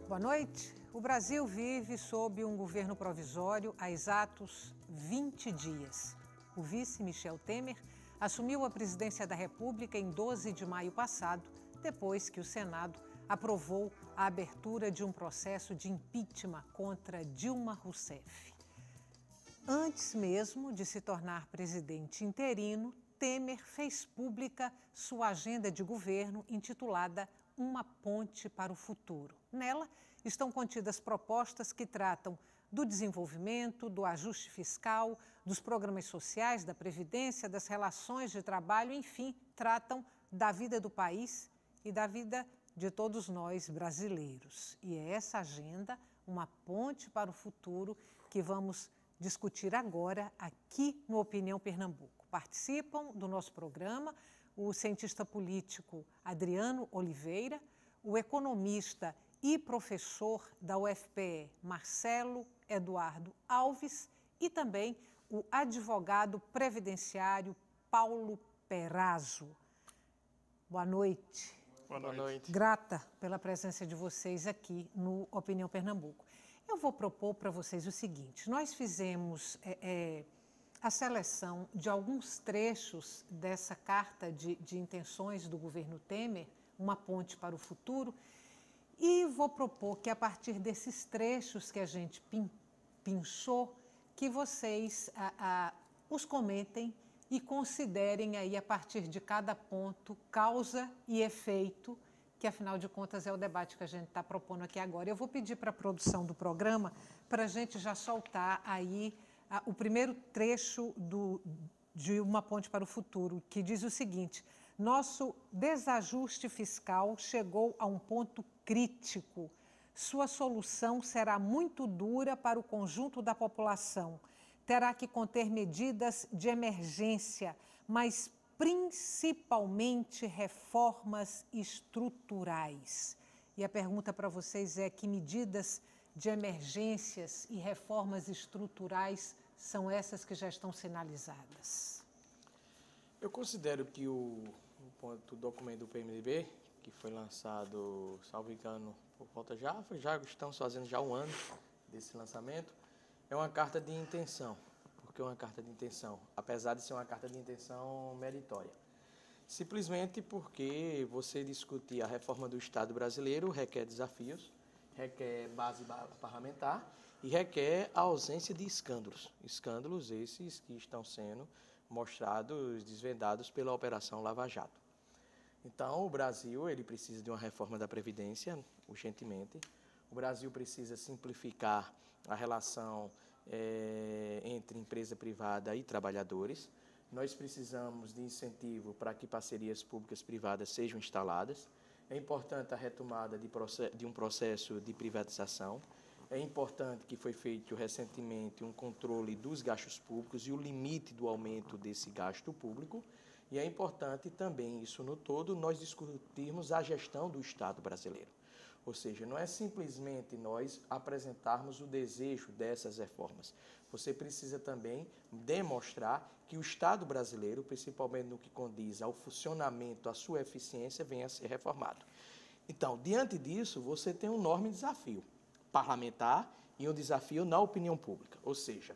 Boa noite. O Brasil vive sob um governo provisório há exatos 20 dias. O vice Michel Temer assumiu a presidência da República em 12 de maio passado, depois que o Senado aprovou a abertura de um processo de impeachment contra Dilma Rousseff. Antes mesmo de se tornar presidente interino, Temer fez pública sua agenda de governo intitulada Uma Ponte para o Futuro. Nela estão contidas propostas que tratam do desenvolvimento, do ajuste fiscal, dos programas sociais, da previdência, das relações de trabalho, enfim, tratam da vida do país e da vida de todos nós brasileiros. E é essa agenda, Uma Ponte para o Futuro, que vamos discutir agora aqui no Opinião Pernambuco. Participam do nosso programa o cientista político Adriano Oliveira, o economista e professor da UFPE Marcelo Eduardo Alves e também o advogado previdenciário Paulo Perazzo. Boa noite. Boa noite. Grata pela presença de vocês aqui no Opinião Pernambuco. Eu vou propor para vocês o seguinte: nós fizemos a seleção de alguns trechos dessa carta de intenções do governo Temer, Uma Ponte para o Futuro, e vou propor que a partir desses trechos que a gente pinçou, que vocês os comentem e considerem aí a partir de cada ponto causa e efeito, que afinal de contas é o debate que a gente está propondo aqui agora. Eu vou pedir para a produção do programa para a gente já soltar aí o primeiro trecho de Uma Ponte para o Futuro, que diz o seguinte: nosso desajuste fiscal chegou a um ponto crítico. Sua solução será muito dura para o conjunto da população. Terá que conter medidas de emergência, mas principalmente reformas estruturais. E a pergunta para vocês é: que medidas de emergências e reformas estruturais são essas que já estão sinalizadas? Eu considero que o documento do PMDB, que foi lançado, salvo engano, por volta já estamos fazendo já um ano desse lançamento, é uma carta de intenção. Por que uma carta de intenção? Apesar de ser uma carta de intenção meritória. Simplesmente porque você discutir a reforma do Estado brasileiro requer desafios, requer base parlamentar e requer a ausência de escândalos. Escândalos esses que estão sendo mostrados, desvendados pela Operação Lava Jato. Então, o Brasil ele precisa de uma reforma da Previdência, urgentemente. O Brasil precisa simplificar a relação entre empresa privada e trabalhadores. Nós precisamos de incentivo para que parcerias públicas-privadas sejam instaladas. É importante a retomada de um processo de privatização. É importante que foi feito recentemente um controle dos gastos públicos e o limite do aumento desse gasto público. E é importante também, isso no todo, nós discutirmos a gestão do Estado brasileiro. Ou seja, não é simplesmente nós apresentarmos o desejo dessas reformas. Você precisa também demonstrar que o Estado brasileiro, principalmente no que condiz ao funcionamento, à sua eficiência, venha a ser reformado. Então, diante disso, você tem um enorme desafio parlamentar e um desafio na opinião pública. Ou seja,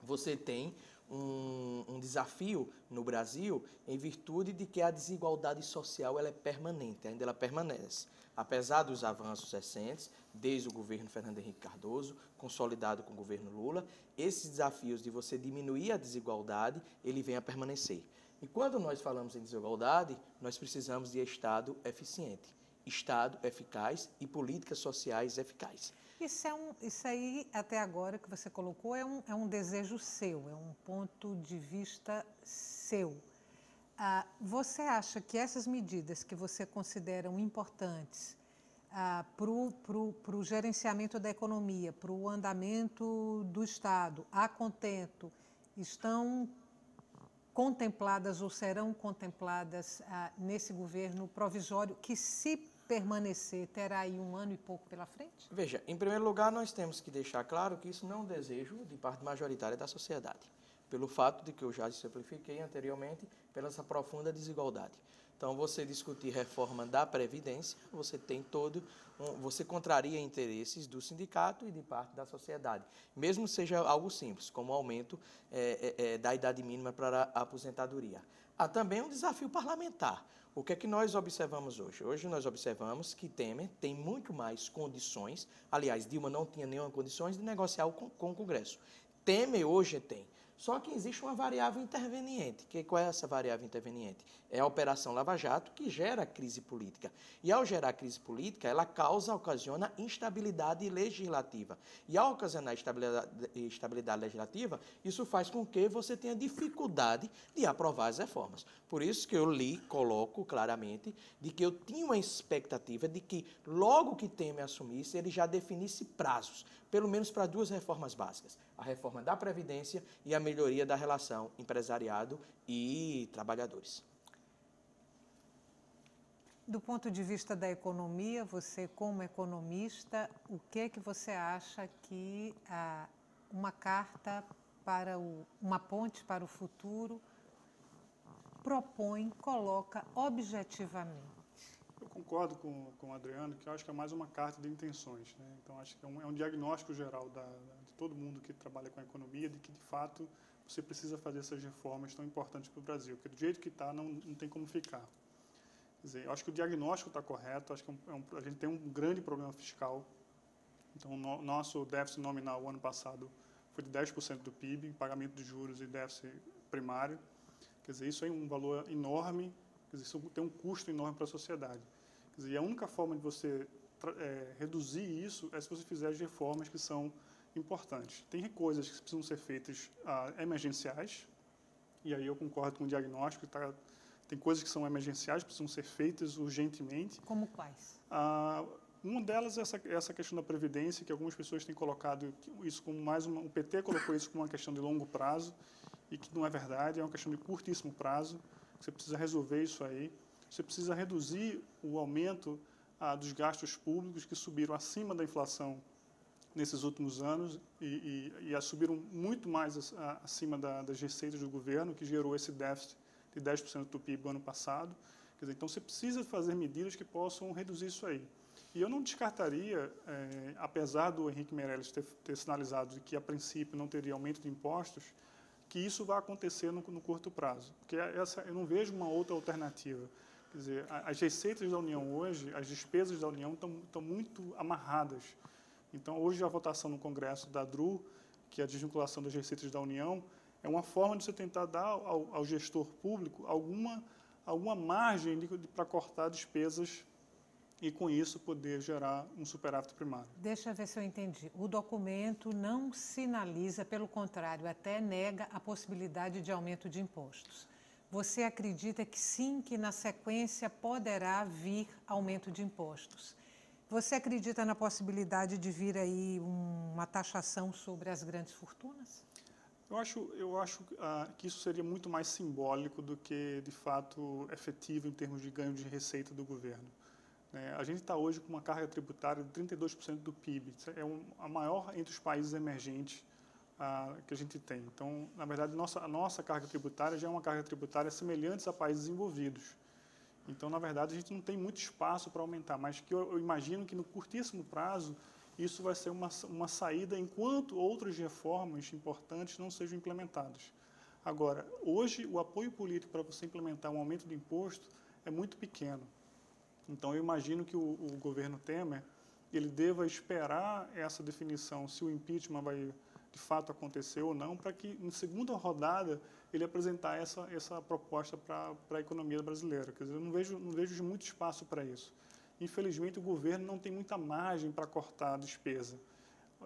você tem um desafio no Brasil em virtude de que a desigualdade social ela é permanente, ainda ela permanece. Apesar dos avanços recentes, desde o governo Fernando Henrique Cardoso, consolidado com o governo Lula, esses desafios de você diminuir a desigualdade, ele vem a permanecer. E quando nós falamos em desigualdade, nós precisamos de Estado eficiente, Estado eficaz e políticas sociais eficazes. Isso aí, até agora, que você colocou, é um desejo seu, é um ponto de vista seu. Você acha que essas medidas que você considera importantes para o gerenciamento da economia, para o andamento do Estado, a contento, estão contempladas ou serão contempladas nesse governo provisório que, se permanecer, terá aí um ano e pouco pela frente? Veja, em primeiro lugar, nós temos que deixar claro que isso não é um desejo de parte majoritária da sociedade. pelo fato de que eu já simplifiquei anteriormente, pela essa profunda desigualdade. Então, você discutir reforma da Previdência, você você contraria interesses do sindicato e de parte da sociedade, mesmo seja algo simples, como o aumento da idade mínima para a aposentadoria. Há também um desafio parlamentar. O que é que nós observamos hoje? Hoje nós observamos que Temer tem muito mais condições, aliás, Dilma não tinha nenhuma condições de negociar com o Congresso. Temer hoje tem. Só que existe uma variável interveniente. Qual é essa variável interveniente? É a Operação Lava Jato, que gera crise política. E ao gerar crise política, ela ocasiona instabilidade legislativa. E ao ocasionar instabilidade legislativa, isso faz com que você tenha dificuldade de aprovar as reformas. Por isso que eu coloco claramente, de que eu tinha uma expectativa de que, logo que Temer assumisse, ele já definisse prazos, pelo menos para 2 reformas básicas. A reforma da Previdência e a melhoria da relação empresariado e trabalhadores. Do ponto de vista da economia, você como economista, o que você acha que uma carta para uma ponte para o futuro propõe, coloca objetivamente? Eu concordo com o Adriano, que eu acho que é mais uma carta de intenções, né? Então, acho que é um diagnóstico geral de todo mundo que trabalha com a economia, de que, de fato, você precisa fazer essas reformas tão importantes para o Brasil, porque do jeito que está, não tem como ficar. Quer dizer, eu acho que o diagnóstico está correto, acho que a gente tem um grande problema fiscal. Então, nosso déficit nominal, o ano passado, foi de 10% do PIB, em pagamento de juros e déficit primário. Quer dizer, isso é um valor enorme, quer dizer, isso tem um custo enorme para a sociedade. Quer dizer, e a única forma de você reduzir isso é se você fizer as reformas que são importantes. Tem coisas que precisam ser feitas emergenciais, e aí eu concordo com o diagnóstico, tem coisas que são emergenciais, precisam ser feitas urgentemente. Como quais? Uma delas é essa questão da Previdência, que algumas pessoas têm colocado isso como o PT colocou isso como uma questão de longo prazo, e que não é verdade, é uma questão de curtíssimo prazo. Você precisa resolver isso aí. Você precisa reduzir o aumento dos gastos públicos, que subiram acima da inflação nesses últimos anos e subiram muito mais acima das receitas do governo, que gerou esse déficit de 10% do PIB no ano passado. Quer dizer, então, você precisa fazer medidas que possam reduzir isso aí. E eu não descartaria, apesar do Henrique Meirelles ter sinalizado que, a princípio, não teria aumento de impostos, que isso vai acontecer no curto prazo. Porque eu não vejo uma outra alternativa. Quer dizer, as receitas da União hoje, as despesas da União estão muito amarradas. Então, hoje, a votação no Congresso da DRU, que é a desvinculação das receitas da União, é uma forma de você tentar dar ao gestor público alguma margem para cortar despesas e, com isso, poder gerar um superávit primário. Deixa eu ver se eu entendi. O documento não sinaliza, pelo contrário, até nega a possibilidade de aumento de impostos. Você acredita que sim, que na sequência poderá vir aumento de impostos? Você acredita na possibilidade de vir aí uma taxação sobre as grandes fortunas? Eu acho que isso seria muito mais simbólico do que, de fato, efetivo em termos de ganho de receita do governo. A gente está hoje com uma carga tributária de 32% do PIB. É a maior entre os países emergentes que a gente tem. Então, na verdade, a nossa carga tributária já é uma carga tributária semelhante a países desenvolvidos. Então, na verdade, a gente não tem muito espaço para aumentar, mas que eu imagino que no curtíssimo prazo isso vai ser uma saída enquanto outras reformas importantes não sejam implementadas. Agora, hoje, o apoio político para você implementar um aumento de imposto é muito pequeno. Então, eu imagino que o governo Temer ele deva esperar essa definição, se o impeachment vai de fato acontecer ou não, para que, em segunda rodada, ele apresentar essa proposta para a economia brasileira. Quer dizer, eu não vejo muito espaço para isso. Infelizmente, o governo não tem muita margem para cortar a despesa.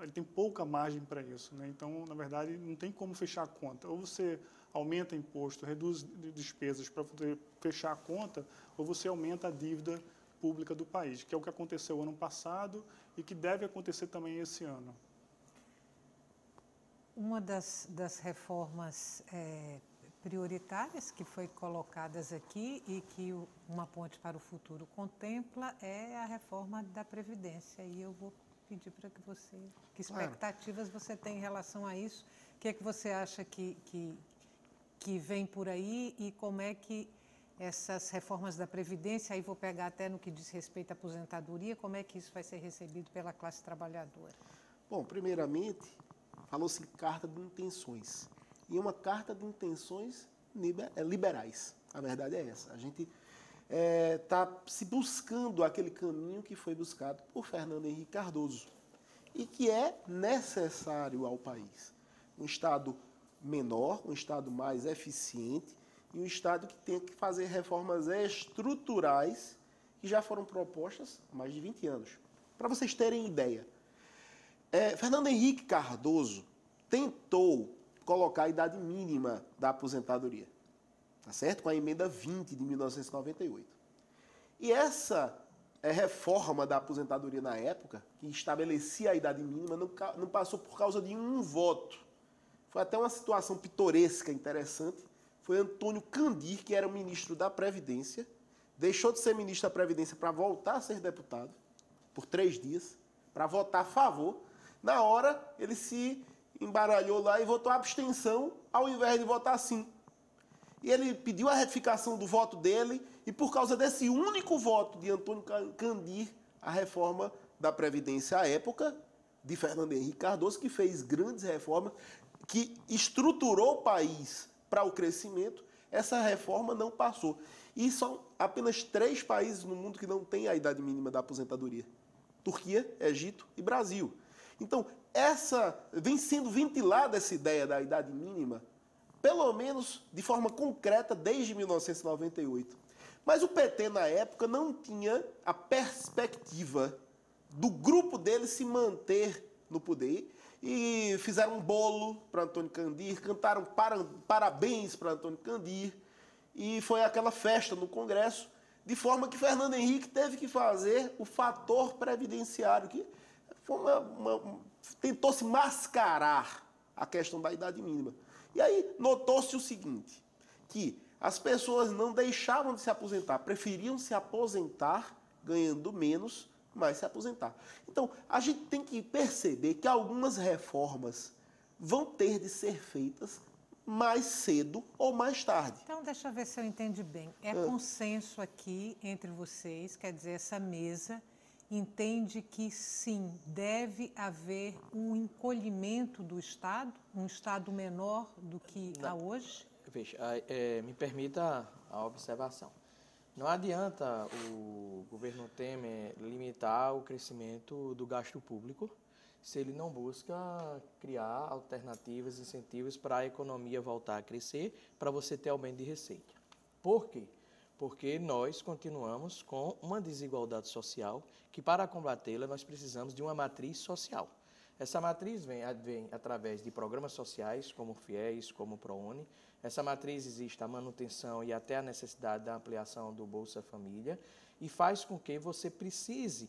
Ele tem pouca margem para isso, né? Então, na verdade, não tem como fechar a conta. Ou você aumenta imposto, reduz despesas para poder fechar a conta, ou você aumenta a dívida pública do país, que é o que aconteceu ano passado e que deve acontecer também esse ano. Uma das reformas prioritárias que foi colocadas aqui e que uma ponte para o futuro contempla é a reforma da Previdência. E eu vou pedir para que expectativas você tem em relação a isso, O que é que você acha que vem por aí e como é que essas reformas da Previdência, aí vou pegar até no que diz respeito à aposentadoria, como é que isso vai ser recebido pela classe trabalhadora? Bom, primeiramente, falou-se em carta de intenções. E uma carta de intenções liberais. A verdade é essa. A gente está se buscando aquele caminho que foi buscado por Fernando Henrique Cardoso e que é necessário ao país. Um Estado menor, um Estado mais eficiente e um Estado que tem que fazer reformas estruturais que já foram propostas há mais de 20 anos. Para vocês terem ideia, Fernando Henrique Cardoso tentou colocar a idade mínima da aposentadoria, tá certo? Com a emenda 20 de 1998. E essa reforma da aposentadoria na época, que estabelecia a idade mínima, não passou por causa de um voto. Foi até uma situação pitoresca, interessante. Foi Antônio Candir, que era o ministro da Previdência, deixou de ser ministro da Previdência para voltar a ser deputado, por 3 dias, para votar a favor. Na hora, ele se embaralhou lá e votou abstenção, ao invés de votar sim. E ele pediu a retificação do voto dele, e por causa desse único voto de Antônio Candir, a reforma da Previdência à época, de Fernando Henrique Cardoso, que fez grandes reformas, que estruturou o país para o crescimento, essa reforma não passou. E são apenas 3 países no mundo que não têm a idade mínima da aposentadoria: Turquia, Egito e Brasil. Então, vem sendo ventilada essa ideia da idade mínima, pelo menos de forma concreta, desde 1998. Mas o PT, na época, não tinha a perspectiva do grupo dele se manter no poder. E fizeram um bolo para Antônio Candir, cantaram parabéns para Antônio Candir, e foi aquela festa no Congresso, de forma que Fernando Henrique teve que fazer o fator previdenciário, que foi tentou-se mascarar a questão da idade mínima. E aí notou-se o seguinte, que as pessoas não deixavam de se aposentar, preferiam se aposentar ganhando menos, mas se aposentar. Então, a gente tem que perceber que algumas reformas vão ter de ser feitas mais cedo ou mais tarde. Então, deixa eu ver se eu entendi bem. É consenso aqui entre vocês, quer dizer, essa mesa entende que, sim, deve haver um encolhimento do Estado, um Estado menor do que há hoje? Veja, me permita a observação. Não adianta o governo Temer limitar o crescimento do gasto público se ele não busca criar alternativas, incentivos para a economia voltar a crescer, para você ter aumento de receita. Por quê? Porque nós continuamos com uma desigualdade social que, para combatê-la, nós precisamos de uma matriz social. Essa matriz vem através de programas sociais, como o FIES, como o ProUni. Essa matriz existe a manutenção e até a necessidade da ampliação do Bolsa Família e faz com que você precise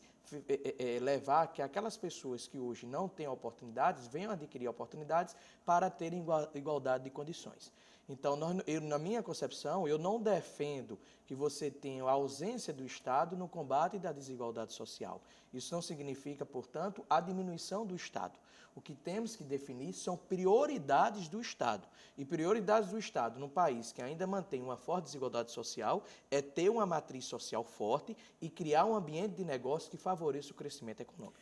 levar que aquelas pessoas que hoje não têm oportunidades venham adquirir oportunidades para terem igualdade de condições. Então, na minha concepção, eu não defendo que você tenha a ausência do Estado no combate da desigualdade social. Isso não significa, portanto, a diminuição do Estado. O que temos que definir são prioridades do Estado. E prioridades do Estado num país que ainda mantém uma forte desigualdade social é ter uma matriz social forte e criar um ambiente de negócio que favoreça o crescimento econômico.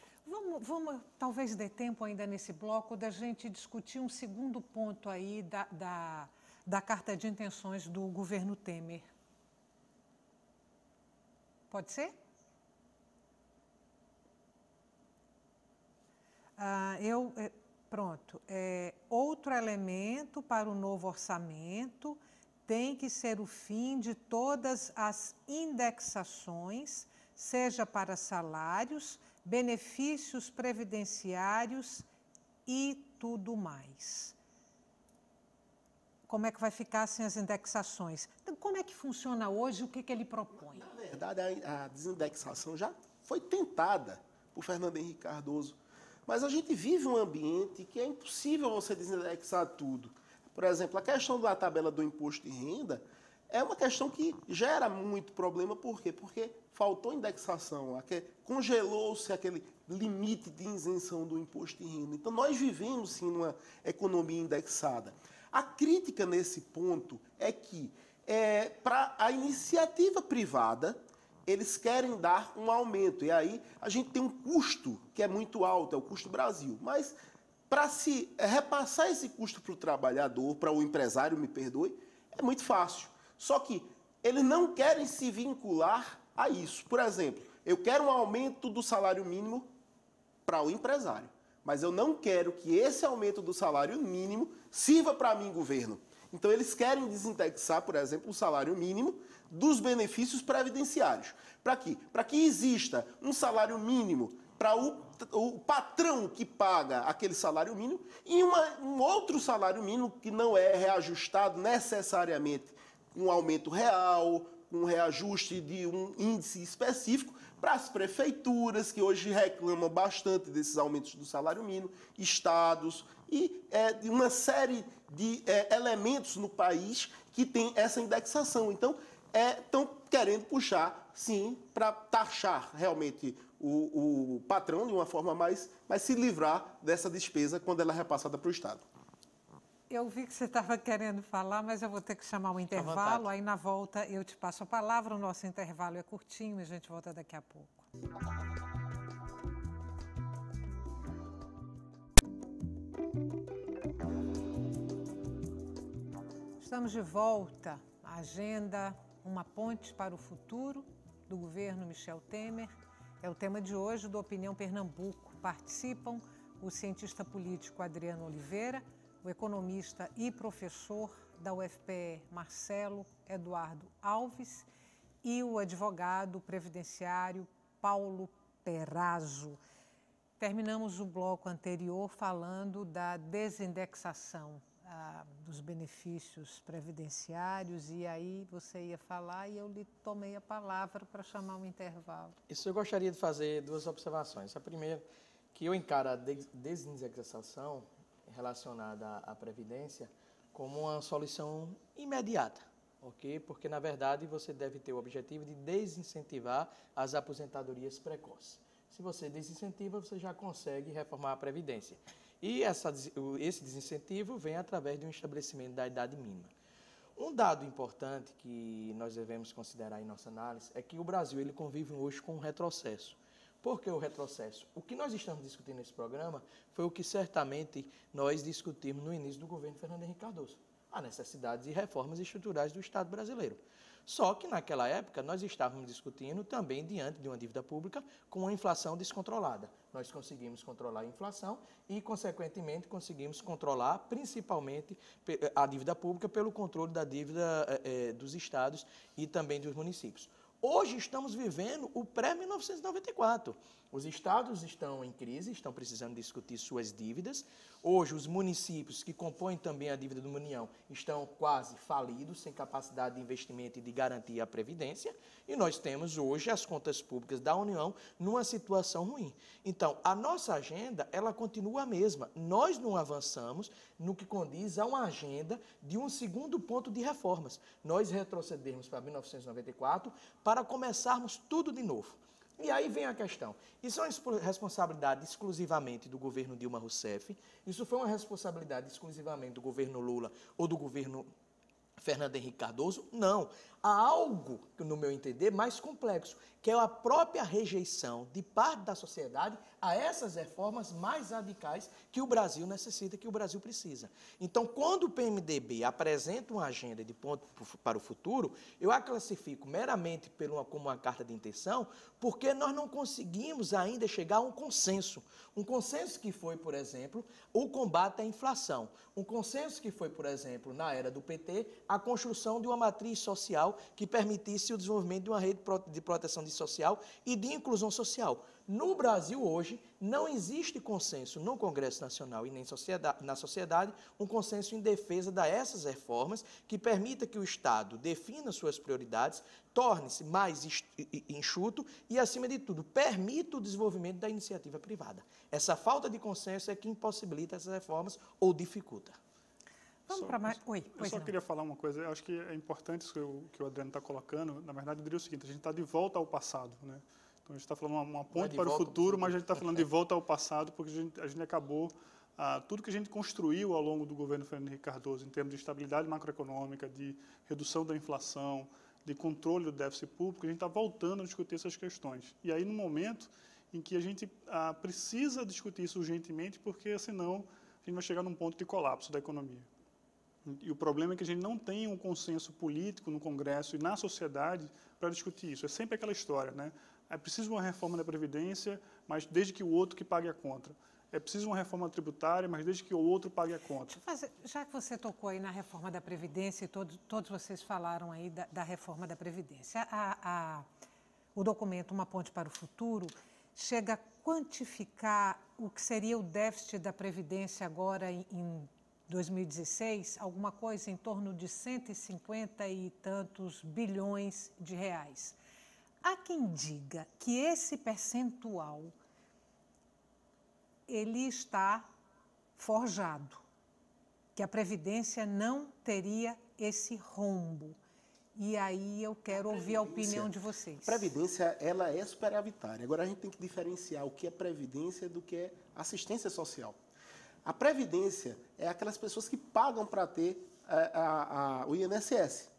Vamos talvez dê tempo ainda nesse bloco da gente discutir um segundo ponto aí da carta de intenções do governo Temer. Pode ser? Pronto. Outro elemento para o novo orçamento tem que ser o fim de todas as indexações, seja para salários, benefícios previdenciários e tudo mais. Como é que vai ficar sem as indexações? Então, como é que funciona hoje? O que ele propõe? Na verdade, a desindexação já foi tentada por Fernando Henrique Cardoso. Mas a gente vive um ambiente que é impossível você desindexar tudo. Por exemplo, a questão da tabela do imposto de renda é uma questão que gera muito problema. Por quê? Porque faltou indexação, congelou-se aquele limite de isenção do imposto de renda. Então, nós vivemos, sim, numa economia indexada. A crítica nesse ponto é que, para a iniciativa privada, eles querem dar um aumento. E aí, a gente tem um custo que é muito alto, é o custo Brasil. Mas, para se repassar esse custo para o trabalhador, para o empresário, me perdoe, é muito fácil. Só que eles não querem se vincular a isso. Por exemplo, eu quero um aumento do salário mínimo para o empresário, mas eu não quero que esse aumento do salário mínimo sirva para mim, governo. Então, eles querem desindexar, por exemplo, o salário mínimo dos benefícios previdenciários. Para quê? Para que exista um salário mínimo para o patrão que paga aquele salário mínimo e um outro salário mínimo que não é reajustado necessariamente com um aumento real, com um reajuste de um índice específico para as prefeituras, que hoje reclamam bastante desses aumentos do salário mínimo, estados e uma série de elementos no país que tem essa indexação. Então, estão querendo puxar, sim, para taxar realmente o patrão de uma forma mais se livrar dessa despesa quando ela é repassada para o Estado. Eu vi que você estava querendo falar, mas eu vou ter que chamar um intervalo. Aí, na volta, eu te passo a palavra. O nosso intervalo é curtinho e a gente volta daqui a pouco. Estamos de volta. A agenda Uma Ponte para o Futuro, do governo Michel Temer. É o tema de hoje do Opinião Pernambuco. Participam o cientista político Adriano Oliveira, o economista e professor da UFPE, Marcelo Eduardo Alves, e o advogado previdenciário Paulo Perazzo. Terminamos o bloco anterior falando da desindexação dos benefícios previdenciários, e aí você ia falar e eu lhe tomei a palavra para chamar um intervalo. Isso eu gostaria de fazer duas observações. A primeira, que eu encaro a desindexação relacionada à Previdência como uma solução imediata, ok? Porque, na verdade, você deve ter o objetivo de desincentivar as aposentadorias precoces. Se você desincentiva, você já consegue reformar a Previdência. E esse desincentivo vem através de um estabelecimento da idade mínima. Um dado importante que nós devemos considerar em nossa análise é que o Brasil ele convive hoje com um retrocesso. Por que o retrocesso? O que nós estamos discutindo nesse programa foi o que certamente nós discutimos no início do governo Fernando Henrique Cardoso, a necessidade de reformas estruturais do Estado brasileiro. Só que naquela época nós estávamos discutindo também diante de uma dívida pública com uma inflação descontrolada. Nós conseguimos controlar a inflação e, consequentemente, conseguimos controlar principalmente a dívida pública pelo controle da dívida dos estados e também dos municípios. Hoje estamos vivendo o pré-1994. Os estados estão em crise, estão precisando discutir suas dívidas. Hoje, os municípios que compõem também a dívida da União estão quase falidos, sem capacidade de investimento e de garantir a Previdência. E nós temos hoje as contas públicas da União numa situação ruim. Então, a nossa agenda, ela continua a mesma. Nós não avançamos no que condiz a uma agenda de um segundo ponto de reformas. Nós retrocedermos para 1994 para começarmos tudo de novo. E aí vem a questão, isso é uma responsabilidade exclusivamente do governo Dilma Rousseff, isso foi uma responsabilidade exclusivamente do governo Lula ou do governo Fernando Henrique Cardoso? Não. Há algo, no meu entender, mais complexo, que é a própria rejeição de parte da sociedade a essas reformas mais radicais que o Brasil necessita, que o Brasil precisa. Então, quando o PMDB apresenta uma agenda de ponto para o futuro, eu a classifico meramente como uma carta de intenção, porque nós não conseguimos ainda chegar a um consenso. Um consenso que foi, por exemplo, o combate à inflação. Um consenso que foi, por exemplo, na era do PT, a construção de uma matriz social que permitisse o desenvolvimento de uma rede de proteção social e de inclusão social. No Brasil, hoje, não existe consenso no Congresso Nacional e nem na sociedade um consenso em defesa dessas reformas que permita que o Estado defina suas prioridades, torne-se mais enxuto e, acima de tudo, permita o desenvolvimento da iniciativa privada. Essa falta de consenso é que impossibilita essas reformas ou dificulta. Vamos para mais... Oi, Eu só queria falar uma coisa. Eu acho que é importante isso que o Adriano está colocando. Na verdade, eu diria o seguinte, a gente está de volta ao passado, né? Então, a gente está falando uma ponte para o futuro, mas a gente está falando de volta ao passado, porque a gente acabou... tudo que a gente construiu ao longo do governo Fernando Henrique Cardoso, em termos de estabilidade macroeconômica, de redução da inflação, de controle do déficit público, a gente está voltando a discutir essas questões. E aí, no momento em que a gente precisa discutir isso urgentemente, porque senão a gente vai chegar num ponto de colapso da economia. E o problema é que a gente não tem um consenso político no Congresso e na sociedade para discutir isso. É sempre aquela história, né? É preciso uma reforma da Previdência, mas desde que o outro que pague a conta. É preciso uma reforma tributária, mas desde que o outro pague a conta. Já que você tocou aí na reforma da Previdência, e todos vocês falaram aí da reforma da Previdência, o documento Uma Ponte para o Futuro chega a quantificar o que seria o déficit da Previdência agora em 2016, alguma coisa em torno de 150 e tantos bilhões de reais. Há quem diga que esse percentual ele está forjado, que a Previdência não teria esse rombo. E aí eu quero ouvir a opinião de vocês. A Previdência, ela é superavitária. Agora, a gente tem que diferenciar o que é Previdência do que é assistência social. A Previdência é aquelas pessoas que pagam para ter o INSS.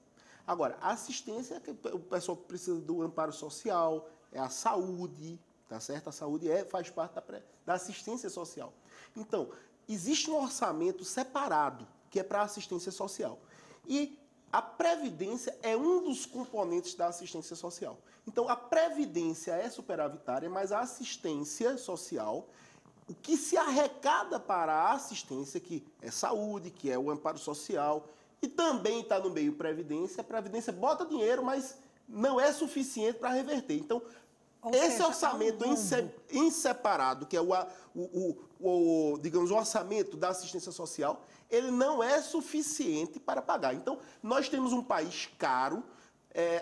Agora, a assistência é que o pessoal precisa do amparo social, é a saúde, tá certo? A saúde faz parte da assistência social. Então, existe um orçamento separado, que é para assistência social. E a Previdência é um dos componentes da assistência social. Então, a Previdência é superavitária, mas a assistência social, o que se arrecada para a assistência, que é saúde, que é o amparo social, e também está no meio Previdência, a Previdência bota dinheiro, mas não é suficiente para reverter. Então, esse orçamento em separado, que é digamos, o orçamento da assistência social, ele não é suficiente para pagar. Então, nós temos um país caro,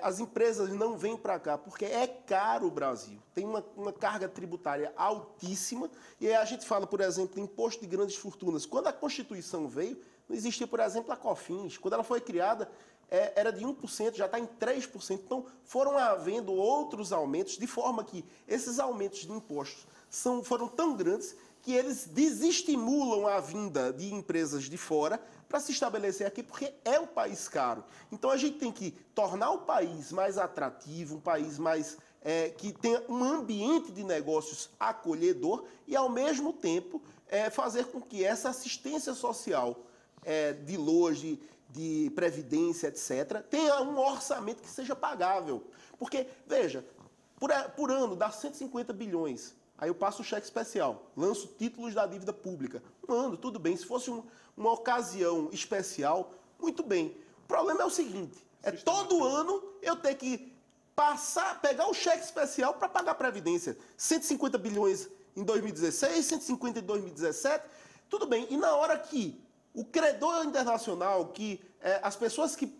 as empresas não vêm para cá porque é caro o Brasil. Tem uma carga tributária altíssima, e aí a gente fala, por exemplo, de imposto de grandes fortunas. Quando a Constituição veio, não existia, por exemplo, a COFINS. Quando ela foi criada, era de 1%, já está em 3%. Então, foram havendo outros aumentos, de forma que esses aumentos de impostos foram tão grandes que eles desestimulam a vinda de empresas de fora para se estabelecer aqui, porque é um país caro. Então, a gente tem que tornar o país mais atrativo, um país mais que tenha um ambiente de negócios acolhedor e, ao mesmo tempo, fazer com que essa assistência social de loja, de previdência, etc., tenha um orçamento que seja pagável. Porque, veja, por ano dá 150 bilhões. Aí eu passo o cheque especial, lanço títulos da dívida pública. Um ano, tudo bem. Se fosse uma ocasião especial, muito bem. O problema é o seguinte, todo ano eu ter que pegar o cheque especial para pagar a previdência. 150 bilhões em 2016, 150 em 2017, tudo bem. E na hora que o credor internacional, que as pessoas que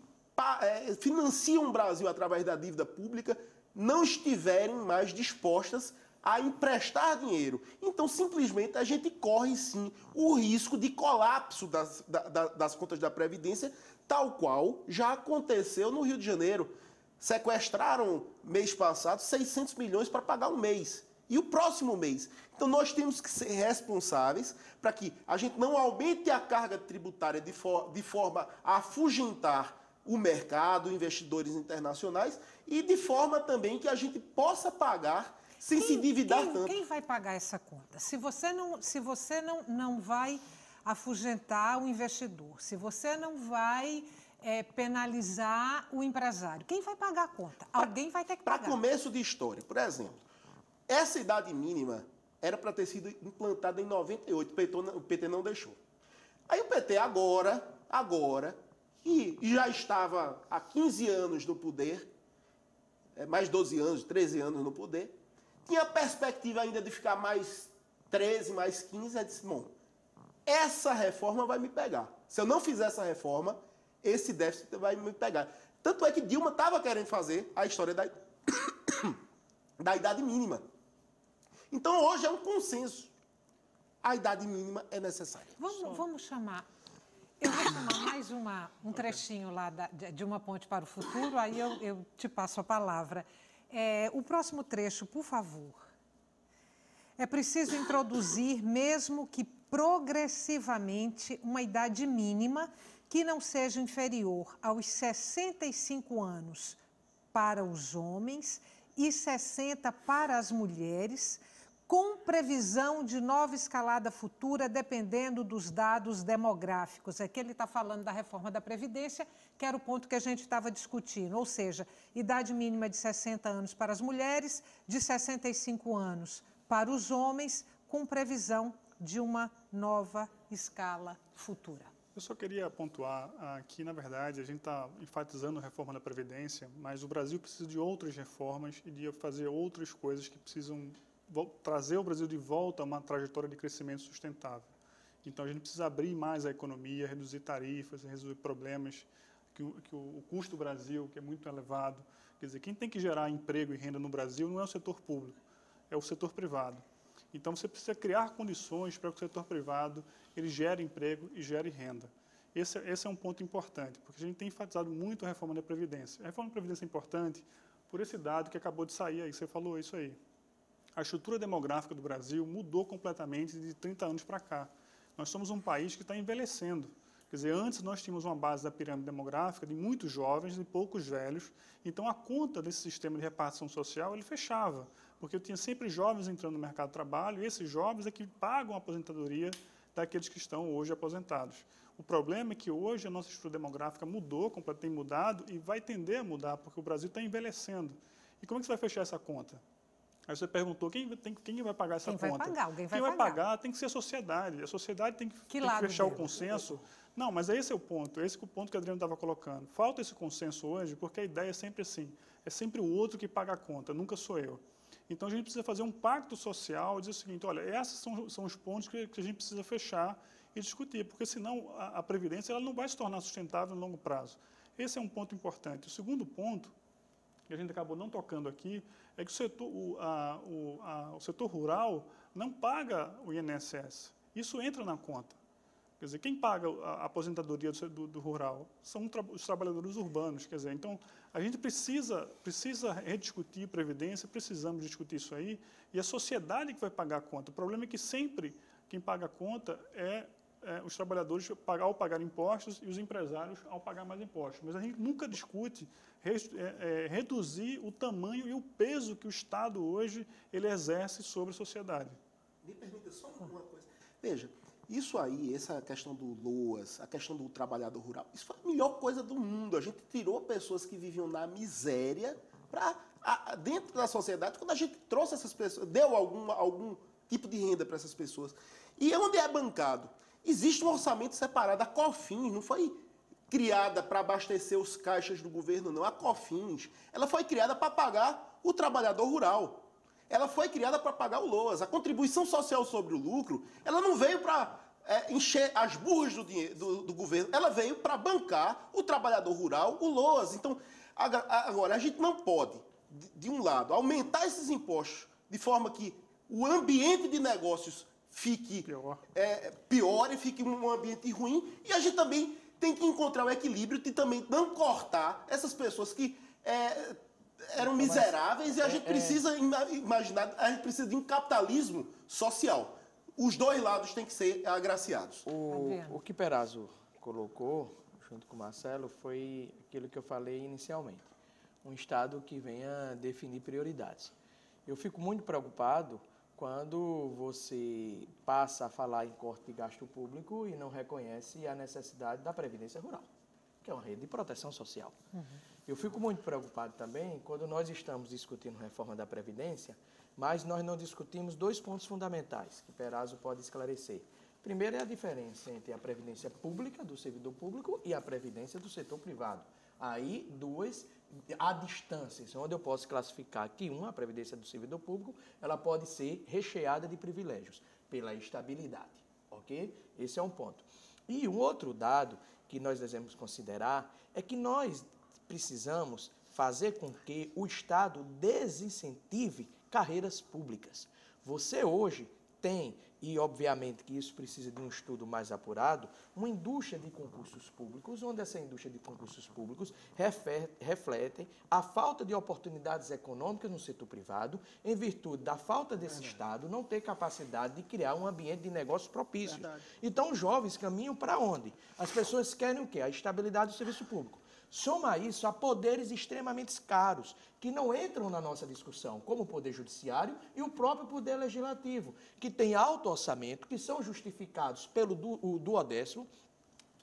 financiam o Brasil através da dívida pública, não estiverem mais dispostas a emprestar dinheiro. Então, simplesmente, a gente corre, sim, o risco de colapso das contas da Previdência, tal qual já aconteceu no Rio de Janeiro. Sequestraram, mês passado, 600 milhões para pagar um mês. E o próximo mês? Então, nós temos que ser responsáveis para que a gente não aumente a carga tributária de forma a afugentar o mercado, investidores internacionais, e de forma também que a gente possa pagar sem se endividar tanto. Quem vai pagar essa conta? Se você não vai afugentar o investidor, se você não vai penalizar o empresário, quem vai pagar a conta? Alguém vai ter que pagar. Para começo de história, por exemplo, essa idade mínima era para ter sido implantada em 98, o PT não deixou. Aí o PT agora, que já estava há 15 anos no poder, mais 12 anos, 13 anos no poder, tinha a perspectiva ainda de ficar mais 13, mais 15, aí disse, bom, essa reforma vai me pegar. Se eu não fizer essa reforma, esse déficit vai me pegar. Tanto é que Dilma estava querendo fazer a história da idade mínima. Então, hoje é um consenso. A idade mínima é necessária. Vamos chamar Eu vou chamar mais um trechinho lá de Uma Ponte para o Futuro, aí eu te passo a palavra. O próximo trecho, por favor. É preciso introduzir, mesmo que progressivamente, uma idade mínima que não seja inferior aos 65 anos para os homens e 60 para as mulheres, com previsão de nova escalada futura, dependendo dos dados demográficos. Aqui ele está falando da reforma da Previdência, que era o ponto que a gente estava discutindo, ou seja, idade mínima de 60 anos para as mulheres, de 65 anos para os homens, com previsão de uma nova escala futura. Eu só queria pontuar que, na verdade, a gente está enfatizando a reforma da Previdência, mas o Brasil precisa de outras reformas e de fazer outras coisas que precisam trazer o Brasil de volta a uma trajetória de crescimento sustentável. Então, a gente precisa abrir mais a economia, reduzir tarifas, resolver problemas que o custo do Brasil, que é muito elevado. Quer dizer, quem tem que gerar emprego e renda no Brasil não é o setor público, é o setor privado. Então, você precisa criar condições para que o setor privado ele gere emprego e gere renda. Esse é um ponto importante, porque a gente tem enfatizado muito a reforma da Previdência. A reforma da Previdência é importante por esse dado que acabou de sair aí, você falou isso aí. A estrutura demográfica do Brasil mudou completamente de 30 anos para cá. Nós somos um país que está envelhecendo. Quer dizer, antes nós tínhamos uma base da pirâmide demográfica de muitos jovens e poucos velhos, então a conta desse sistema de repartição social ele fechava, porque eu tinha sempre jovens entrando no mercado de trabalho e esses jovens é que pagam a aposentadoria daqueles que estão hoje aposentados. O problema é que hoje a nossa estrutura demográfica mudou, tem mudado e vai tender a mudar, porque o Brasil está envelhecendo. E como é que você vai fechar essa conta? Aí você perguntou, quem vai pagar essa conta? Quem vai pagar? Alguém vai pagar. Quem vai pagar tem que ser a sociedade. A sociedade tem que fechar dele? O consenso. Não, mas esse é o ponto. Esse é o ponto que o Adriano estava colocando. Falta esse consenso hoje, porque a ideia é sempre assim. É sempre o outro que paga a conta, nunca sou eu. Então, a gente precisa fazer um pacto social e dizer o seguinte, olha, esses são os pontos que a gente precisa fechar e discutir, porque senão a Previdência ela não vai se tornar sustentável no longo prazo. Esse é um ponto importante. O segundo ponto, que a gente acabou não tocando aqui, é que o setor rural não paga o INSS. Isso entra na conta. Quer dizer, quem paga a aposentadoria do rural são os trabalhadores urbanos. Quer dizer, então, a gente precisa rediscutir Previdência, precisamos discutir isso aí, e a sociedade que vai pagar a conta. O problema é que sempre quem paga a conta é os trabalhadores ao pagar impostos e os empresários ao pagar mais impostos. Mas a gente nunca discute reduzir o tamanho e o peso que o Estado hoje ele exerce sobre a sociedade. Me permita só uma coisa. Veja, isso aí, essa questão do LOAS, a questão do trabalhador rural, isso foi a melhor coisa do mundo. A gente tirou pessoas que viviam na miséria para dentro da sociedade, quando a gente trouxe essas pessoas, deu algum tipo de renda para essas pessoas. E onde é bancado? Existe um orçamento separado. A COFINS não foi criada para abastecer os caixas do governo, não. A COFINS, ela foi criada para pagar o trabalhador rural. Ela foi criada para pagar o LOAS. A contribuição social sobre o lucro, ela não veio para encher as burras do governo, ela veio para bancar o trabalhador rural, o LOAS. Então, agora, a gente não pode, de um lado, aumentar esses impostos de forma que o ambiente de negócios fique pior e fique um ambiente ruim, e a gente também tem que encontrar o equilíbrio de também não cortar essas pessoas que eram miseráveis, e a gente precisa imaginar, a gente precisa de um capitalismo social. Os dois lados têm que ser agraciados. O que Perazzo colocou, junto com o Marcelo, foi aquilo que eu falei inicialmente. Um Estado que venha definir prioridades. Eu fico muito preocupado quando você passa a falar em corte de gasto público e não reconhece a necessidade da Previdência Rural, que é uma rede de proteção social. Uhum. Eu fico muito preocupado também quando nós estamos discutindo reforma da Previdência, mas nós não discutimos dois pontos fundamentais que Perazzo pode esclarecer. Primeiro é a diferença entre a Previdência Pública, do servidor público, e a Previdência do setor privado. Aí, há distâncias, onde eu posso classificar que a Previdência do servidor público, ela pode ser recheada de privilégios, pela estabilidade, ok? Esse é um ponto. E um outro dado que nós devemos considerar é que nós precisamos fazer com que o Estado desincentive carreiras públicas. Você hoje tem, e obviamente que isso precisa de um estudo mais apurado, uma indústria de concursos públicos, onde essa indústria de concursos públicos refletem a falta de oportunidades econômicas no setor privado, em virtude da falta desse Estado não ter capacidade de criar um ambiente de negócios propício. Então, os jovens caminham para onde? As pessoas querem o quê? A estabilidade do serviço público. Soma isso a poderes extremamente caros, que não entram na nossa discussão, como o Poder Judiciário e o próprio Poder Legislativo, que tem alto orçamento, que são justificados pelo duodécimo,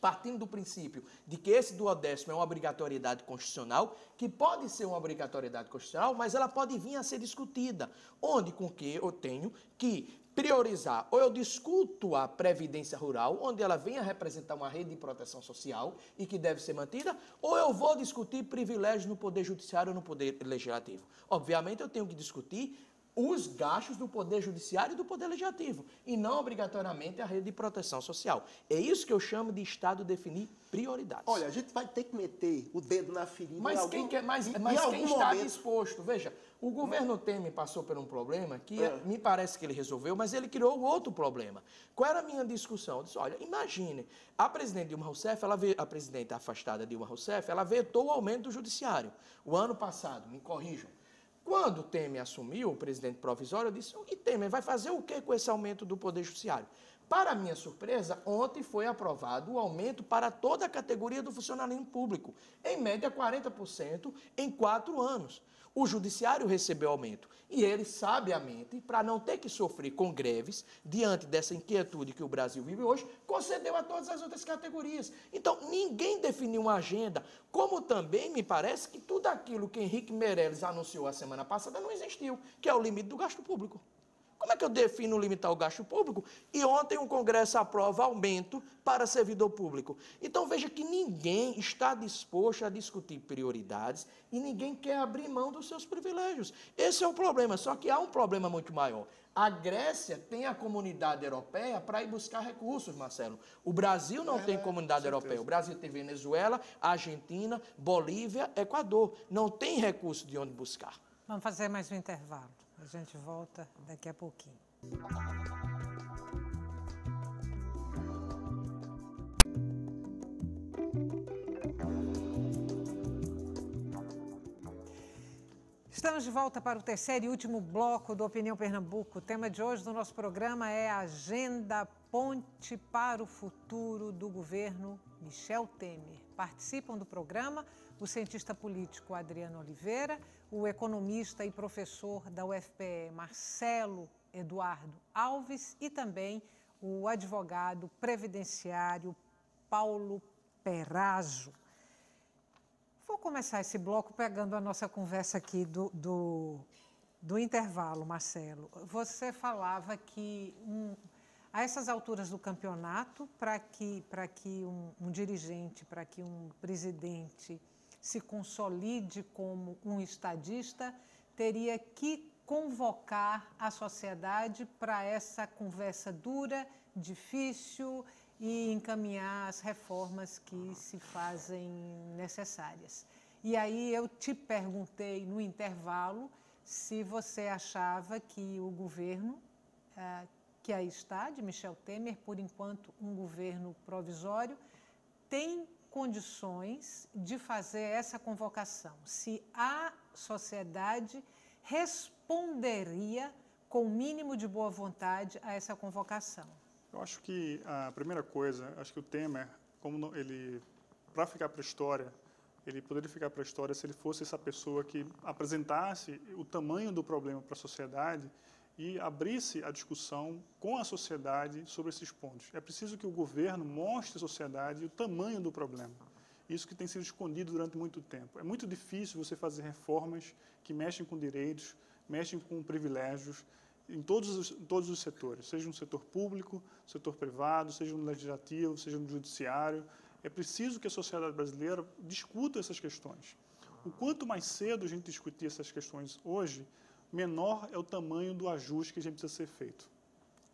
partindo do princípio de que esse duodécimo é uma obrigatoriedade constitucional, que pode ser uma obrigatoriedade constitucional, mas ela pode vir a ser discutida, onde com que eu tenho que priorizar, ou eu discuto a Previdência Rural, onde ela vem a representar uma rede de proteção social e que deve ser mantida, ou eu vou discutir privilégios no Poder Judiciário ou no Poder Legislativo. Obviamente, eu tenho que discutir os gastos do Poder Judiciário e do Poder Legislativo, e não obrigatoriamente a rede de proteção social. É isso que eu chamo de Estado definir prioridades. Olha, a gente vai ter que meter o dedo na ferida. Mas quem está disposto? Veja, o governo Temer passou por um problema que me parece que ele resolveu, mas ele criou outro problema. Qual era a minha discussão? Eu disse, olha, imagine, a presidente Dilma Rousseff, a presidente afastada Dilma Rousseff, ela vetou o aumento do judiciário. O ano passado, me corrijam. Quando o Temer assumiu, o presidente provisório, eu disse, e Temer vai fazer o que com esse aumento do Poder Judiciário? Para minha surpresa, ontem foi aprovado o aumento para toda a categoria do funcionalismo público, em média 40% em 4 anos. O Judiciário recebeu aumento e ele, sabiamente, para não ter que sofrer com greves, diante dessa inquietude que o Brasil vive hoje, concedeu a todas as outras categorias. Então, ninguém definiu uma agenda, como também me parece que tudo aquilo que Henrique Meirelles anunciou a semana passada não existiu, que é o limite do gasto público. Como é que eu defino limitar o gasto público? E ontem o Congresso aprova aumento para servidor público. Então veja que ninguém está disposto a discutir prioridades e ninguém quer abrir mão dos seus privilégios. Esse é o problema, só que há um problema muito maior. A Grécia tem a comunidade europeia para ir buscar recursos, Marcelo. O Brasil não tem comunidade europeia. O Brasil tem Venezuela, Argentina, Bolívia, Equador. Não tem recurso de onde buscar. Vamos fazer mais um intervalo. A gente volta daqui a pouquinho. Estamos de volta para o terceiro e último bloco do Opinião Pernambuco. O tema de hoje do nosso programa é a Agenda Ponte para o Futuro do Governo Michel Temer. Participam do programa o cientista político Adriano Oliveira, o economista e professor da UFPE Marcelo Eduardo Alves e também o advogado previdenciário Paulo Perazzo. Vou começar esse bloco pegando a nossa conversa aqui do intervalo, Marcelo. Você falava que a essas alturas do campeonato, para que um dirigente, para que um presidente se consolide como um estadista, teria que convocar a sociedade para essa conversa dura, difícil e encaminhar as reformas que se fazem necessárias. E aí eu te perguntei no intervalo se você achava que o governo que aí está, de Michel Temer, por enquanto um governo provisório, tem condições de fazer essa convocação, se a sociedade responderia com o mínimo de boa vontade a essa convocação. Eu acho que a primeira coisa, acho que o Temer, como ele, para ficar para a história, ele poderia ficar para a história se ele fosse essa pessoa que apresentasse o tamanho do problema para a sociedade e abrisse a discussão com a sociedade sobre esses pontos. É preciso que o governo mostre à sociedade o tamanho do problema. Isso que tem sido escondido durante muito tempo. É muito difícil você fazer reformas que mexem com direitos, mexem com privilégios, em todos os setores, seja no setor público, setor privado, seja no legislativo, seja no judiciário. É preciso que a sociedade brasileira discuta essas questões. O quanto mais cedo a gente discutir essas questões hoje, menor é o tamanho do ajuste que a gente precisa ser feito.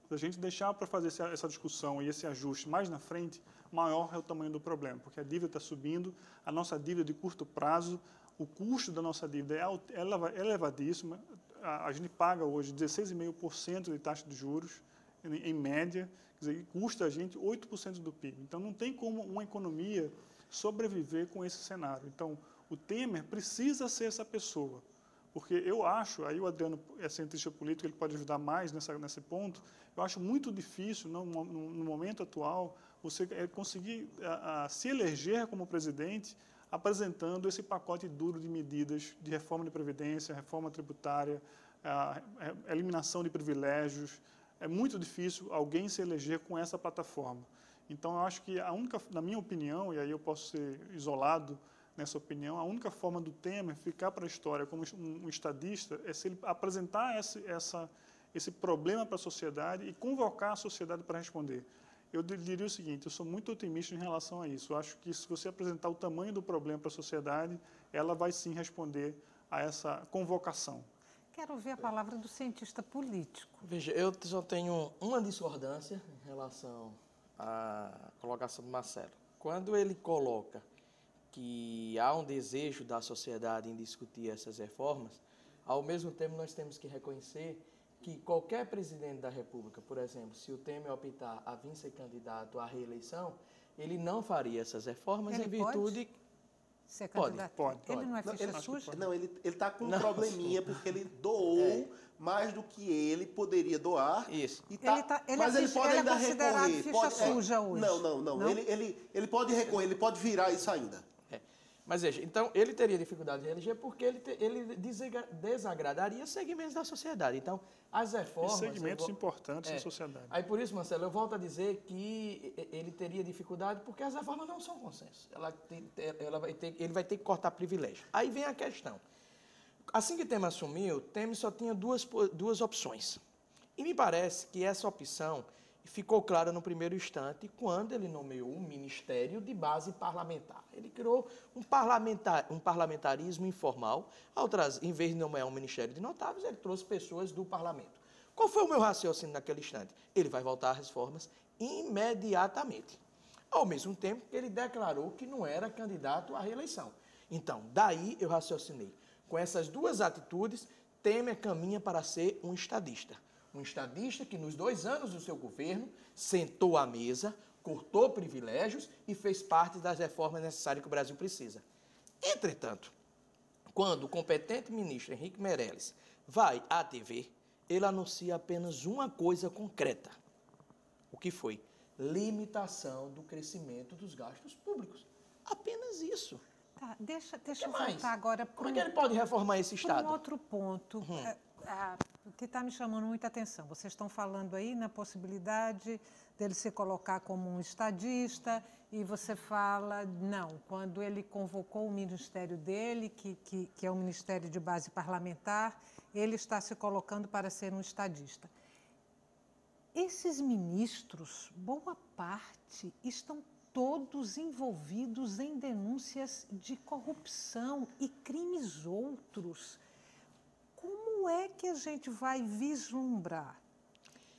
Se a gente deixar para fazer essa discussão e esse ajuste mais na frente, maior é o tamanho do problema, porque a dívida está subindo, a nossa dívida de curto prazo, o custo da nossa dívida é elevadíssimo. A gente paga hoje 16,5% de taxa de juros, em média, quer dizer, custa a gente 8% do PIB. Então, não tem como uma economia sobreviver com esse cenário. Então, o Temer precisa ser essa pessoa. Porque eu acho, aí o Adriano é cientista político, ele pode ajudar mais nesse ponto, eu acho muito difícil, no momento atual, você conseguir se eleger como presidente apresentando esse pacote duro de medidas de reforma de previdência, reforma tributária, eliminação de privilégios. É muito difícil alguém se eleger com essa plataforma. Então, eu acho que na minha opinião, e aí eu posso ser isolado nessa opinião, a única forma do Temer ficar para a história como um estadista é se ele apresentar esse problema para a sociedade e convocar a sociedade para responder. Eu diria o seguinte, eu sou muito otimista em relação a isso. Eu acho que se você apresentar o tamanho do problema para a sociedade, ela vai sim responder a essa convocação. Quero ouvir a palavra do cientista político. Veja, eu só tenho uma discordância em relação à colocação do Marcelo. Quando ele coloca que há um desejo da sociedade em discutir essas reformas, ao mesmo tempo nós temos que reconhecer que qualquer presidente da República, por exemplo, se o Temer optar a vir ser candidato à reeleição, ele não faria essas reformas Ele em virtude... pode ser candidato? Pode. Ele não é ficha suja? Não, ele está com um probleminha, porque ele doou mais do que ele poderia doar. Isso. Mas ele pode ainda considerado recorrer. ficha suja hoje. Não. Ele pode recorrer, ele pode virar isso ainda. Mas veja, então ele teria dificuldade de eleger porque ele desagradaria segmentos da sociedade. Então, as reformas... E segmentos importantes da sociedade. Aí por isso, Marcelo, eu volto a dizer que ele teria dificuldade porque as reformas não são consenso. Ele vai ter que cortar privilégio. Aí vem a questão. Assim que Temer assumiu, Temer só tinha duas opções. E me parece que essa opção ficou clara no primeiro instante quando ele nomeou um ministério de base parlamentar. Ele criou um parlamentarismo informal. Em vez de nomear um ministério de notáveis, ele trouxe pessoas do parlamento. Qual foi o meu raciocínio naquele instante? Ele vai voltar às reformas imediatamente. Ao mesmo tempo que ele declarou que não era candidato à reeleição. Então, daí eu raciocinei. Com essas duas atitudes, Temer caminha para ser um estadista. Um estadista que nos 2 anos do seu governo sentou à mesa, cortou privilégios e fez parte das reformas necessárias que o Brasil precisa. Entretanto, quando o competente ministro Henrique Meirelles vai à TV, ele anuncia apenas uma coisa concreta. O que foi? Limitação do crescimento dos gastos públicos. Apenas isso. Tá, deixa eu voltar agora para Como é que ele pode reformar esse Estado? um outro ponto. Que está me chamando muita atenção. Vocês estão falando aí na possibilidade dele se colocar como um estadista e você fala, não, quando ele convocou o ministério dele, que é um ministério de base parlamentar, ele está se colocando para ser um estadista. Esses ministros, boa parte, estão todos envolvidos em denúncias de corrupção e crimes outros. Como é que a gente vai vislumbrar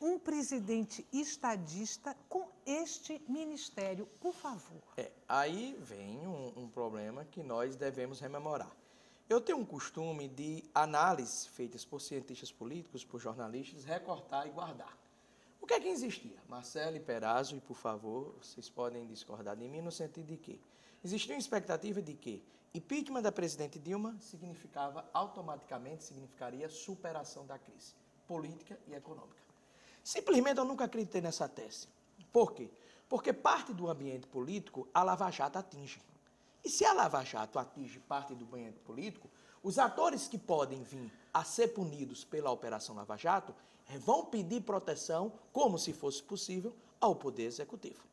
um presidente estadista com este ministério? Por favor. Aí vem um problema que nós devemos rememorar. Eu tenho um costume de análises feitas por cientistas políticos, por jornalistas, recortar e guardar. O que é que existia? Marcelo e Perazzo, e por favor, vocês podem discordar de mim no sentido de que existia uma expectativa de que impeachment da presidente Dilma significaria superação da crise política e econômica. Simplesmente eu nunca acreditei nessa tese. Por quê? Porque parte do ambiente político a Lava Jato atinge. E se a Lava Jato atinge parte do ambiente político, os atores que podem vir a ser punidos pela Operação Lava Jato vão pedir proteção, como se fosse possível, ao Poder Executivo.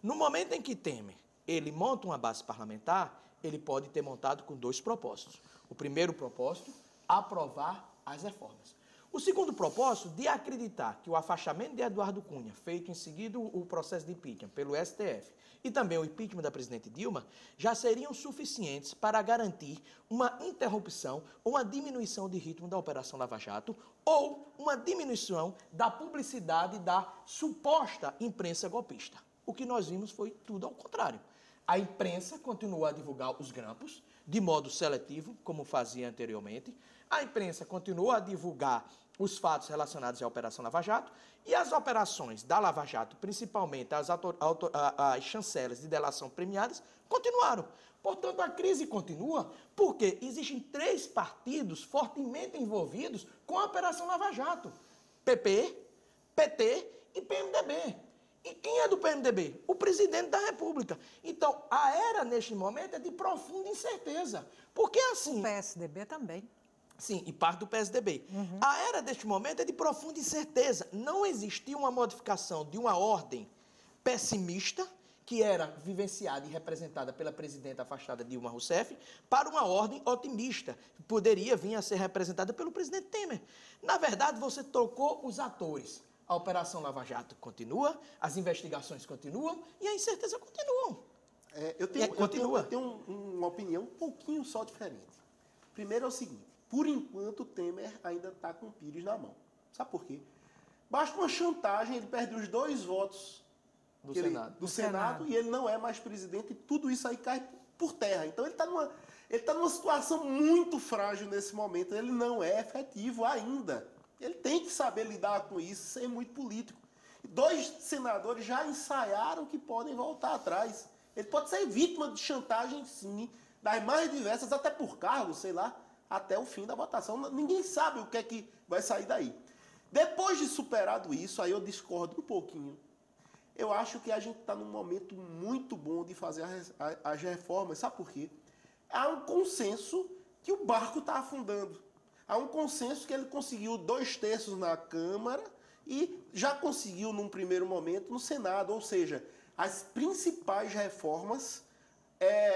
No momento em que Temer ele monta uma base parlamentar, ele pode ter montado com 2 propósitos. O primeiro propósito, aprovar as reformas. O segundo propósito, de acreditar que o afastamento de Eduardo Cunha, feito em seguida o processo de impeachment pelo STF, e também o impeachment da presidente Dilma, já seriam suficientes para garantir uma interrupção ou uma diminuição de ritmo da Operação Lava Jato ou uma diminuição da publicidade da suposta imprensa golpista. O que nós vimos foi tudo ao contrário. A imprensa continuou a divulgar os grampos de modo seletivo, como fazia anteriormente. A imprensa continuou a divulgar os fatos relacionados à Operação Lava Jato e as operações da Lava Jato, principalmente as chancelas de delação premiadas, continuaram. Portanto, a crise continua porque existem 3 partidos fortemente envolvidos com a Operação Lava Jato: PP, PT e PMDB. E quem é do PMDB? O presidente da República. Então, a era, neste momento, é de profunda incerteza. Porque, assim... O PSDB também. Sim, e parte do PSDB. A era deste momento é de profunda incerteza. Não existia uma modificação de uma ordem pessimista, que era vivenciada e representada pela presidenta afastada Dilma Rousseff, para uma ordem otimista, que poderia vir a ser representada pelo presidente Temer. Na verdade, você trocou os atores. A Operação Lava Jato continua, as investigações continuam e a incerteza continua. Eu tenho uma opinião um pouquinho só diferente. Primeiro é o seguinte: por enquanto o Temer ainda está com o Pires na mão. Sabe por quê? Basta uma chantagem, ele perde os 2 votos do Senado e ele não é mais presidente, e tudo isso aí cai por terra. Então ele está numa situação muito frágil nesse momento, ele não é efetivo ainda. Ele tem que saber lidar com isso, ser muito político. 2 senadores já ensaiaram que podem voltar atrás. Ele pode ser vítima de chantagem, sim, das mais diversas, até por cargo, sei lá, até o fim da votação. Ninguém sabe o que é que vai sair daí. Depois de superado isso, aí eu discordo um pouquinho. Eu acho que a gente está num momento muito bom de fazer as reformas. Sabe por quê? Há um consenso que o barco está afundando. Há um consenso que ele conseguiu 2/3 na Câmara e já conseguiu, num primeiro momento, no Senado. Ou seja, as principais reformas,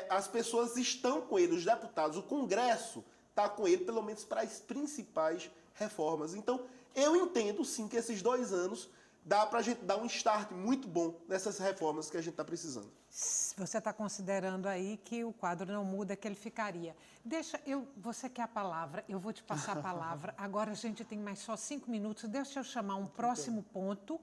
as pessoas estão com ele, os deputados, o Congresso está com ele, pelo menos para as principais reformas. Então, eu entendo, sim, que esses 2 anos dá para a gente dar um start muito bom nessas reformas que a gente está precisando. Você está considerando aí que o quadro não muda, que ele ficaria. Você quer a palavra, eu vou te passar a palavra. Agora a gente tem mais só 5 minutos. Deixa eu chamar um próximo ponto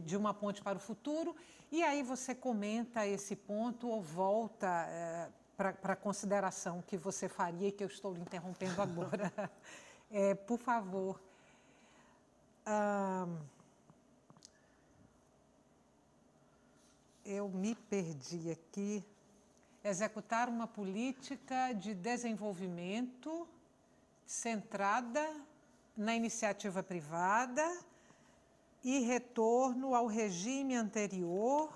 de uma ponte para o futuro. E aí você comenta esse ponto ou volta para a consideração que você faria e que eu estou lhe interrompendo agora. Por favor. Eu me perdi aqui. Executar uma política de desenvolvimento centrada na iniciativa privada e retorno ao regime anterior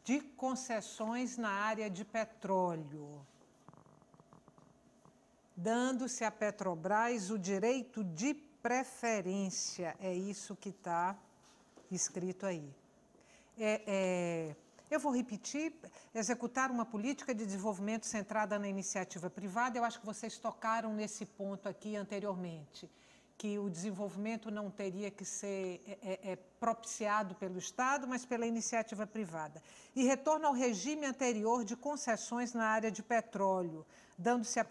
de concessões na área de petróleo, dando-se à Petrobras o direito de preferência. É isso que está escrito aí. Eu vou repetir: executar uma política de desenvolvimento centrada na iniciativa privada. Eu acho que vocês tocaram nesse ponto aqui anteriormente, que o desenvolvimento não teria que ser propiciado pelo Estado, mas pela iniciativa privada. E retorno ao regime anterior de concessões na área de petróleo, dando-se a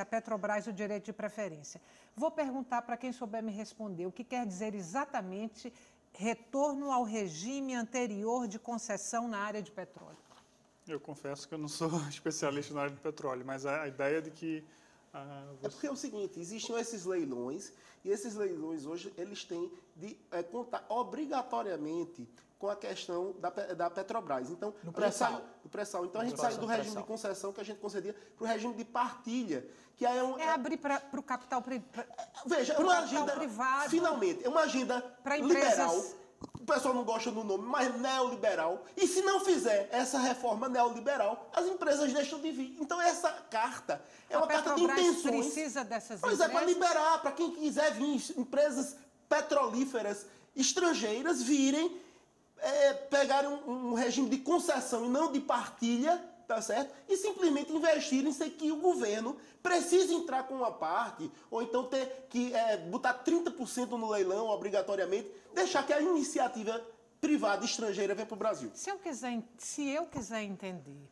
Petrobras o direito de preferência. Vou perguntar para quem souber me responder o que quer dizer exatamente retorno ao regime anterior de concessão na área de petróleo. Eu confesso que eu não sou especialista na área de petróleo, mas a ideia de que... É porque é o seguinte: existem esses leilões, e esses leilões hoje eles têm de contar obrigatoriamente com a questão da Petrobras. Então, no pré-sal. Do pré-sal. Então, a gente saiu do regime de concessão que a gente concedia para o regime de partilha, que aí abrir para o capital privado. Veja, é uma agenda, finalmente, é uma agenda liberal. O pessoal não gosta do nome, mas neoliberal. E se não fizer essa reforma neoliberal, as empresas deixam de vir. Então, essa carta é uma carta de intenções. Precisa dessas empresas? Pois é, para liberar, para quem quiser vir, empresas petrolíferas estrangeiras virem, pegarem um regime de concessão e não de partilha, tá certo? E simplesmente investirem sem que o governo precise entrar com uma parte, ou então ter que botar 30% no leilão obrigatoriamente, deixar que a iniciativa privada estrangeira venha para o Brasil. Se eu quiser entender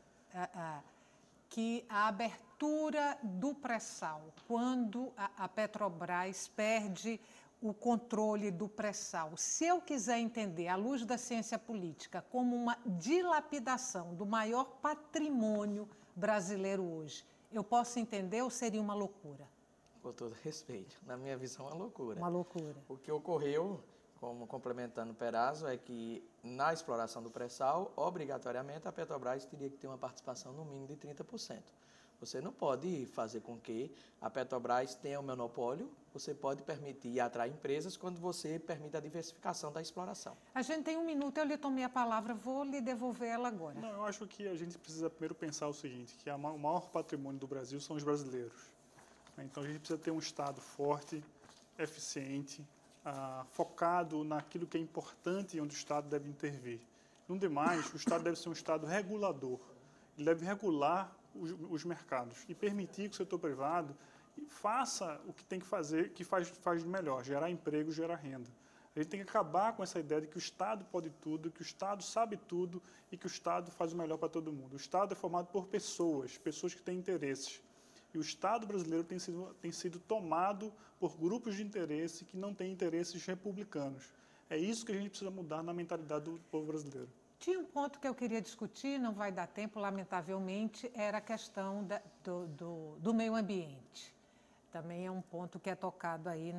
que a abertura do pré-sal, quando a Petrobras perde o controle do pré-sal, se eu quiser entender, à luz da ciência política, como uma dilapidação do maior patrimônio brasileiro hoje, eu posso entender ou seria uma loucura? com todo respeito, na minha visão é uma loucura. Uma loucura. O que ocorreu, como complementando o Perazzo, é que na exploração do pré-sal, obrigatoriamente a Petrobras teria que ter uma participação no mínimo de 30%. Você não pode fazer com que a Petrobras tenha um monopólio, você pode permitir e atrair empresas quando você permite a diversificação da exploração. A gente tem 1 minuto, eu lhe tomei a palavra, vou lhe devolver ela agora. Não, eu acho que a gente precisa primeiro pensar o seguinte, que o maior patrimônio do Brasil são os brasileiros. Então a gente precisa ter um Estado forte, eficiente, focado naquilo que é importante e onde o Estado deve intervir. No demais, o Estado deve ser um Estado regulador. Ele deve regular os mercados e permitir que o setor privado faça o que tem que fazer, que faz de melhor, gerar emprego, gerar renda. A gente tem que acabar com essa ideia de que o Estado pode tudo, que o Estado sabe tudo e que o Estado faz o melhor para todo mundo. O Estado é formado por pessoas que têm interesses. E o Estado brasileiro tem sido tomado por grupos de interesse que não têm interesses republicanos. É isso que a gente precisa mudar na mentalidade do povo brasileiro. Tinha um ponto que eu queria discutir, não vai dar tempo, lamentavelmente, era a questão do meio ambiente. Também é um ponto que é tocado aí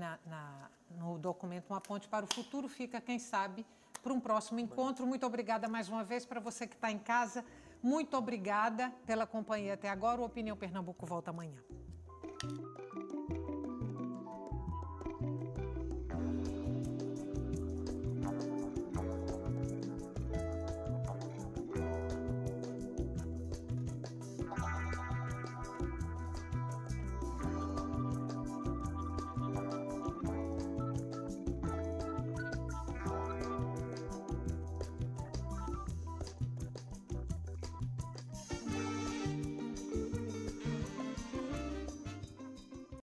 no documento Uma Ponte para o Futuro. Fica, quem sabe, para um próximo encontro. Muito obrigada mais uma vez para você que está em casa. Muito obrigada pela companhia até agora. O Opinião Pernambuco volta amanhã.